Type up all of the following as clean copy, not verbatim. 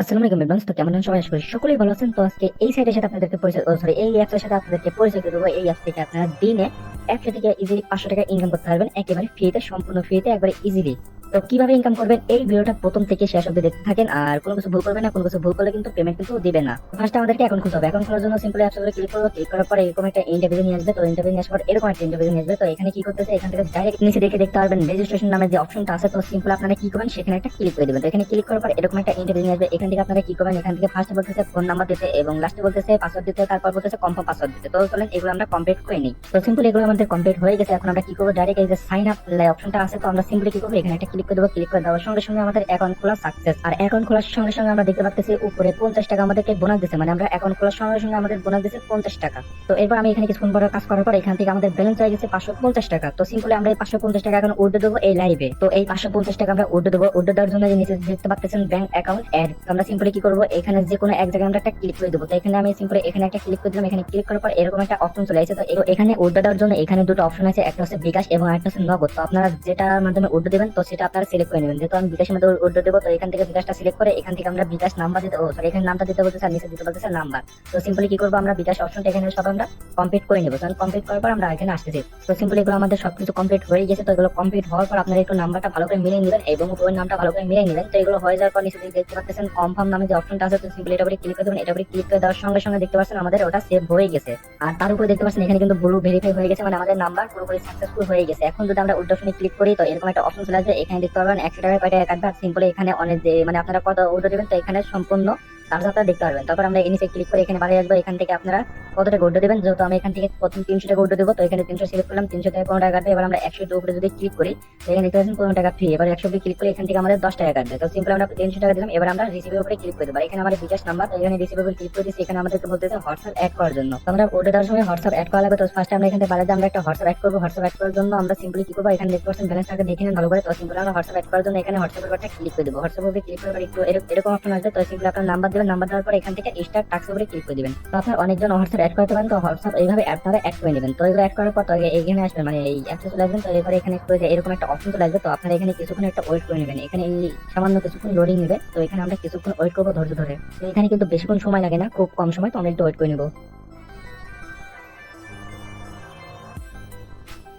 আসসালামু আলাইকুম এভরিওয়ান। তো কেমন আছেন সবাই? আশা করি সকলেই ভালো আছেন। তো আজকে এই সাইটের সাথে আপনাদেরকে পরিচয় সরি এই অ্যাপসের সাথে আপনাদেরকে পরিচয় করে দেবো। এই অ্যাপ থেকে আপনারা দিনে অ্যাপসা থেকে ইজিলি 500 টাকা ইনকাম করতে পারবেন একেবারে ফ্রিতে, সম্পূর্ণ ফ্রিতে, একবারে ইজিলি। তো কিভাবে ইনকাম করবেন এই ভিডিওটা প্রথম থেকে শেষ অবধি দেখতে থাকেন, আর কোনো কিছু ভুল করবেন না। কোনো কিছু ভুল করলে কিন্তু পেমেন্ট কিন্তু দিবে না। ফার্স্ট আমাদেরকে অ্যাকাউন্ট খুলতে হবে। অ্যাকাউন্ট খোলার জন্য সিম্পলি অ্যাপস উপরে ক্লিক করব। ক্লিক করার পরে এরকম একটা ইন্টারভিউ নিয়ে আসবে। তো ইন্টারভিউ নিয়ে আসার পর এরকম একটা ইন্টারভিউ নিয়ে আসবে। তো এখানে কি করতেছে, এখান থেকে ডাইরেক্ট নিচে দেখতে পারবেন রেজিস্ট্রেশন নামে যে অপশনটা আছে। তো সিম্পল আপনারা কি করবেন, সেখানে একটা ক্লিক করে দিবেন। তো এখানে ক্লিক করার পর এরকম একটা ইন্টারভিউ নিয়ে আসবে। এখান থেকে আপনারা কি করবেন, এখান থেকে ফার্স্টে বলতেছে ফোন নাম্বার দিতে এবং লাস্টে বলতেছে পাসওয়ার্ড দিতে, তারপর বলতেছে কনফার্ম পাসওয়ার্ড দিতে। তো চলেন এগুলো আমরা কমপ্লিট করে নিই। তো সিম্পল এগুলো আমাদের কমপ্লিট হয়ে গেছে। এখন আমরা কি করবো, ডাইরেক্ট এই যে সাইন আপ অপশনটা আছে, তো আমরা সিম্পলি কি করবো, এখানে একটা ক্লিক করে দেবো। ক্লিক করে দেওয়ার সঙ্গে সঙ্গে আমাদের অ্যাকাউন্ট খোলা সাকসেস। আর অ্যাকাউন্ট খোলার সঙ্গে সঙ্গে আমরা দেখতে পাচ্ছি উপরে 50 টাকা আমাদেরকে বোনাস দিচ্ছে। মানে আমরা অ্যাকাউন্ট খোলার সঙ্গে সঙ্গে আমাদের বোনাস দিচ্ছে 50 টাকা। তো এরপর আমি এখানে কিছুক্ষণ পরে কাজ করার পর এখান থেকে আমাদের ব্যালেন্স হয়ে গেছে 550 টাকা। তো সিম্পলি আমরা এই 550 টাকা এখন উঠে দেবো এই লাইভে। তো এই 550 টাকা আমরা উঠে দেবো। উঠে দেওয়ার জন্য যে নিচে দেখতে পাচ্ছেন ব্যাংক অ্যাকাউন্ট অ্যাড। তো আমরা সিম্পলি কি করবো, এখানে যে কোনো এক জায়গায় আমরা একটা ক্লিক করে দেবো। তো এখানে আমি সিম্পলি এখানে একটা ক্লিক করে দিলাম। এখানে ক্লিক করার পর এরকম একটা অপশন চলে আসছে। তো এখানে উঠে দেওয়ার জন্য এখানে দুটো অপশন আছে, একটা হচ্ছে বিকাশ এবং একটা হচ্ছে নগদ। তো আপনারা যেটার মাধ্যমে উঠে দেবেন তো সেটা আপনারা সিলেক্ট করে নেবেন। যেহেতু আমি বিকাশের মধ্যে উঠে দেবো, তো এখান থেকে বিকাশটা সিলেক্ট করে এখান থেকে আমরা বিকাশ নাম্বার দিতে, সরি এখানে নামটা দিতে বলতেছে আর নিচে দিতে বলতেছে নাম্বার। তো সিম্পলি কি করবো, আমরা বিকাশ অপশনটা এখানে সব আমরা কমপ্লিট করে নেবো। কারণ কমপ্লিট করার পর আমরা এখানে আসতেছি। তো সিম্পলি এগুলো আমাদের সবকিছু কমপ্লিট হয়ে গেছে। তো এগুলো কমপ্লিট হওয়ার পর আপনারা একটু নাম্বারটা ভালো করে মিলিয়ে নেবেন এবং উপরের নামটা ভালো করে মিলিয়ে নেবেন। তো এগুলো হয়ে যাওয়ার পর নিচে দেখতে পাচ্ছেন কনফার্ম নামে যে অপশনটা আছে। তো সিম্পলি এটা উপরে ক্লিক করে দেবেন। এটা উপরে ক্লিক করে দেওয়ার সঙ্গে সঙ্গে দেখতে পাচ্ছেন আমাদের ওটা সেভ হয়ে গেছে। আর তার উপরে দেখতে পাচ্ছেন এখানে কিন্তু ব্লু ভেরিফাই হয়ে গেছে, মানে আমাদের নাম্বার পুরোপুরি সাকসেসফুল হয়ে গেছে। এখন যদি আমরা উল্টো অপশনে ক্লিক করি তো এরকম একটা অপশন চলে আসবে। এখানে দেখতে পারবেন 100 টাকায় কয় টাকা কাটবে। আর সিম্পলি এখানে অনেক যে মানে আপনারা কত উল্টো দেবেন তো এখানে সম্পূর্ণ চার্জ আপনারা দেখতে পারবেন। তারপর আমরা নিচে ক্লিক করে এখানে বাড়িয়ে আসবো। এখান থেকে আপনারা কত টাকা উল্টো দেবেন, যেহেতু আমি এখান থেকে প্রথম 300 টাকা উল্টো দেবো। তো এখানে 300 সিলেক্ট করলাম, 300 টাকা 15 টাকা কাটবে। এবার আমরা 100 উপরে যদি ক্লিক করি তো এখানে দেখতে পাচ্ছেন 15 টাকা ফ্রি। এবার 100 ক্লিক করে এখান থেকে আমাদের 10 টাকা কাটবে। তো সিম্পল আমরা 300 টাকা দিলাম। এবার আমরা রিসিভের উপরে ক্লিক করে দেবো। এখানে আমাদের বিকাশ নাম্বার, তো এখানে রিসিভের উপরে ক্লিক করে দিচ্ছি। এখানে আমাদেরকে বলতেছে হোয়াটসঅ্যাপ অ্যাড করার জন্য। তো আমরা ওটা দেওয়ার সময় হোয়াটসঅ্যাপ অ্যাড করা লাগবে। তো ফার্স্ট আমরা এখানে বাজারে আমরা একটা হোয়াটসঅ্যাপ অ্যাড করবো। হোয়াটসঅ্যাপ অ্যাড করার জন্য আমরা সিম্পলি কি করবো, এখানে দেখতে পাচ্ছেন ব্যালেন্সটাকে দেখে নেন ভালো করে। তো সিম্পল আমরা হোয়াটসঅ্যাপ অ্যাড করার জন্য এখানে হোয়াটসঅ্যাপ উপরে ক্লিক করে দেবো। হোয়াটসঅ্যাপ উপরে ক্লিক করার একটু এরকম অপশন আসবে। তো সিম্পলি আপনার নাম্বার দেবেন। নাম্বার দেওয়ার পর এখান থেকে স্টার্ট টাস্ক উপরে ক্লিক করে দিবেন। তো আপনার অনেকজন হোয়াটসঅ্যাপ অ্যাড করতে পারেন। তো হোয়াটসঅ্যাপ এইভাবে আপনারা অ্যাড করে নেবেন। তো এগুলো অ্যাড করার পর তো এখানে আসবেন, মানে এই অ্যাপসে চলে আসবেন। তো এরপরে এখানে একটু যে এরকম একটা অপশন চলে আসবে। তো আপনারা এখানে কিছুক্ষণ একটা ওয়েট করে নেবেন। এখানে এই সামান্য কিছুক্ষণ লোডিং নেবে। তো এখানে আমরা কিছুক্ষণ ওয়েট করবো ধৈর্য ধরে। তো এখানে কিন্তু বেশিক্ষণ সময় লাগে না, খুব কম সময়। তো আমরা একটু ওয়েট করে নেবো।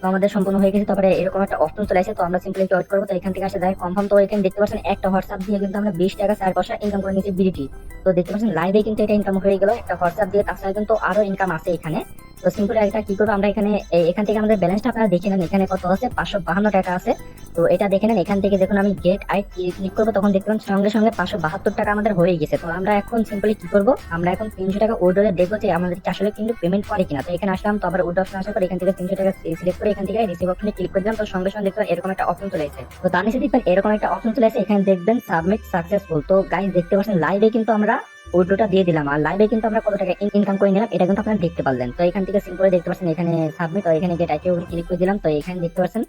তো আমাদের সম্পূর্ণ হয়ে গেছে। তারপরে এরকম একটা অপশন চলে আসে। তো আমরা সিম্পলি ওয়েট করবো। তো এখান থেকে আসে যায় কনফার্ম। তো এখানে দেখতে পাচ্ছেন একটা হোয়াটসঅ্যাপ দিয়ে কিন্তু আমরা 20 টাকা 4 পয়সা ইনকাম করে নিয়েছি বিডিটি। তো দেখতে পাচ্ছেন লাইভে কিন্তু এটা ইনকাম হয়ে গেল একটা হোয়াটসঅ্যাপ দিয়ে। তাছাড়া কিন্তু আরো ইনকাম আছে এখানে। তো সিম্পলি একটা কি করবো, আমরা এখানে এখান থেকে আমাদের ব্যালেন্সটা আপনারা দেখে নেন। এখানে কত আছে, 552 টাকা আছে। তো এটা দেখে নেন। এখান থেকে যখন আমি গেট আই ক্লিক করবো তখন দেখতে পাচ্ছেন সঙ্গে সঙ্গে 572 টাকা আমাদের হয়ে গেছে। তো আমরা এখন সিম্পলি কি করবো, আমরা এখন 300 টাকা অর্ডারে দেখবো যে আমাদের আসলে কিন্তু পেমেন্ট করে কিনা। তো এখানে আসলাম। তো আবার ওটা অপশন আসার পর এখান থেকে 300 টাকা সিলেক্ট করে এখান থেকে রিসিভ অপশনে ক্লিক করে দিলাম। তো সঙ্গে সঙ্গে দেখবেন এরকম একটা অপশন চলে এসেছে। তো তার নিচে দেখবেন এরকম একটা অপশন চলে এসেছে। এখানে দেখবেন সাবমিট সাকসেসফুল। তো গাইস দেখতে পাচ্ছেন লাইভে কিন্তু আমরা উইড্রোটা দিয়ে দিলাম। আর লাইভে কিন্তু আমরা কত টাকা ইনকাম করে নিলাম এটা কিন্তু আপনারা দেখতে পারলেন। তো এখান থেকে সিম্পলি দেখতে পাচ্ছেন এখানে সাবমিট। তো এখানে গেট আইটি উপরে ক্লিক করে দিলাম। তো এখানে দেখতে পাচ্ছেন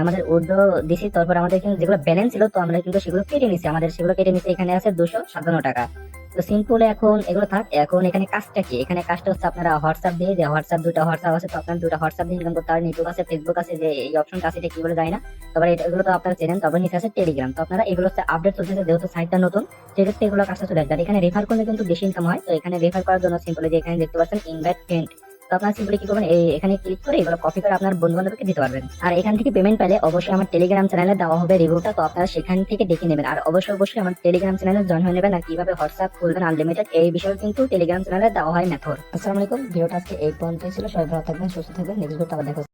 আমাদের উইড্রো দিছি। তারপর আমাদের কিন্তু যেগুলো ব্যালেন্স ছিল তো আমরা কিন্তু সেগুলো কেটে নিছি। আমাদের সেগুলো কেটে নিছি। এখানে আছে 257 টাকা। তো সিম্পল এখন এগুলো থাক। এখন এখানে কাজটা কি, এখানে কাজটা হচ্ছে আপনারা হোয়াটসঅ্যাপ দিয়ে যে হোয়াটসঅ্যাপ দুটো হোয়াটসঅ্যাপ আছে। তো আপনার দুটো হোয়াটসঅ্যাপ দিয়ে ইনকাম করতে পারেন। ইউটিউব আছে, ফেসবুক আছে, যে এই অপশনটা আছে এটা কি বলে যায় না। তারপরে এগুলো তো আপনারা চেনেন। তারপর নিচে আছে টেলিগ্রাম। তো আপনারা এগুলো হচ্ছে আপডেট চলতেছে, যেহেতু সাইটটা নতুন সেক্ষেত্রে এগুলো কাজটা চলে আসবে। আর এখানে রেফার করলে কিন্তু বেশি ইনকাম হয়। তো এখানে রেফার করার জন্য সিম্পলি যে এখানে দেখতে পাচ্ছেন ইনভাইট ফ্রেন্ড। তো আপনারা সিম্পলি কি করবেন, এই এখানে ক্লিক করে এগুলো কপি করে আপনার বন্ধু বান্ধবকে দিতে পারবেন। আর এখান থেকে পেমেন্ট পেলে অবশ্যই আমার টেলিগ্রাম চ্যানেলে দেওয়া হবে রিভিউটা। তো আপনারা সেখান থেকে দেখে নেবেন। আর অবশ্যই অবশ্যই আমার টেলিগ্রাম চ্যানেলে জয়েন হয়ে নেবেন। আর কিভাবে হোয়াটসঅ্যাপ খুলবেন আনলিমিটেড এই বিষয়ে কিন্তু টেলিগ্রাম চ্যানেলে দেওয়া হয় মেথড। আসসালামু আলাইকুম, ভিডিওটা আজকে এই পর্যন্তই ছিল। সবাই ভালো থাকবেন, সুস্থ থাকবেন। নেক্সট ভিডিওতে আবার দেখা হচ্ছে।